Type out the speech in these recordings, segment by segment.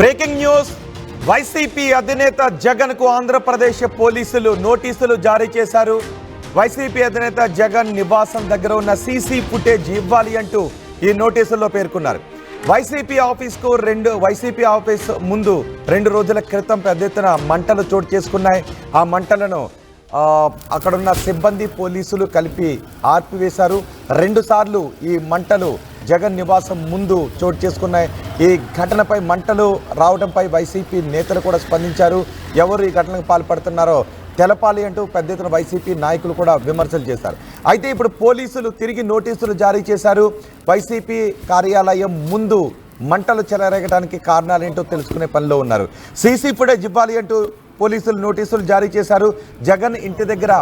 Breaking news. YCP అధినేత జగన్ కు ఆంధ్రప్రదేశ్ పోలీసులు నోటీసులు జారీ చేశారు. వైసీపీ అధినేత జగన్ నివాసం దగ్గర ఉన్న సీసీ ఫుటేజ్ ఇవ్వాలి అంటూ ఈ నోటీసుల్లో పేర్కొన్నారు. వైసీపీ ఆఫీస్ ముందు 2 రోజుల క్రితం పెద్ద ఎత్తున మంటలు చోటు చేసుకున్నాయి. ఆ మంటలను అక్కడున్న సిబ్బంది పోలీసులు కలిపి ఆర్పివేశారు. 2 సార్లు ఈ మంటలు జగన్ నివాసం ముందు చోటు చేసుకున్నాయి. ఈ ఘటనపై మంటలు రావడంపై వైసీపీ నేతలు కూడా స్పందించారు. ఎవరు ఈ ఘటనకు పాల్పడుతున్నారో తెలపాలి అంటూ పెద్ద ఎత్తున వైసీపీ నాయకులు కూడా విమర్శలు చేశారు. అయితే ఇప్పుడు పోలీసులు తిరిగి నోటీసులు జారీ చేశారు. వైసీపీ కార్యాలయం ముందు మంటలు చెలరేగడానికి కారణాలేంటో తెలుసుకునే పనిలో ఉన్నారు. సీసీ ఫుటేజ్ ఇవ్వాలి అంటూ పోలీసులు నోటీసులు జారీ చేశారు. జగన్ ఇంటి దగ్గర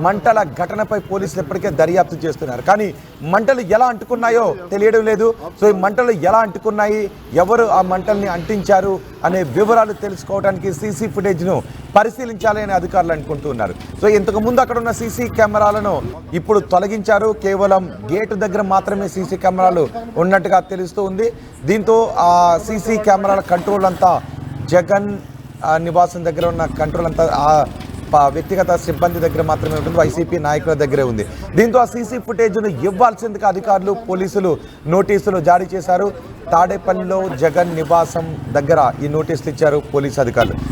మంటల ఘటనపై పోలీసులు ఇప్పటికే దర్యాప్తు చేస్తున్నారు. కానీ మంటలు ఎలా అంటుకున్నాయో తెలియడం లేదు. సో ఈ మంటలు ఎలా అంటుకున్నాయి, ఎవరు ఆ మంటల్ని అంటించారు అనే వివరాలు తెలుసుకోవడానికి సీసీ ఫుటేజ్ను పరిశీలించాలి అని అధికారులు అనుకుంటున్నారు. సో ఇంతకు ముందు అక్కడ ఉన్న సీసీ కెమెరాలను ఇప్పుడు తొలగించారు. కేవలం గేటు దగ్గర మాత్రమే సీసీ కెమెరాలు ఉన్నట్టుగా తెలుస్తూ ఉంది. దీంతో ఆ సీసీ కెమెరాల కంట్రోల్ అంతా జగన్ నివాసం దగ్గర ఉన్న కంట్రోల్ అంతా ఆ వ్యక్తిగత సిబ్బంది దగ్గర మాత్రమే ఉంటుంది, వైసీపీ నాయకుల దగ్గరే ఉంది. దీంతో ఆ సీసీ ఫుటేజ్ను ఇవ్వాల్సిందిగా అధికారులు పోలీసులు నోటీసులు జారీ చేశారు. తాడేపల్లిలో జగన్ నివాసం దగ్గర ఈ నోటీసులు ఇచ్చారు పోలీసు అధికారులు.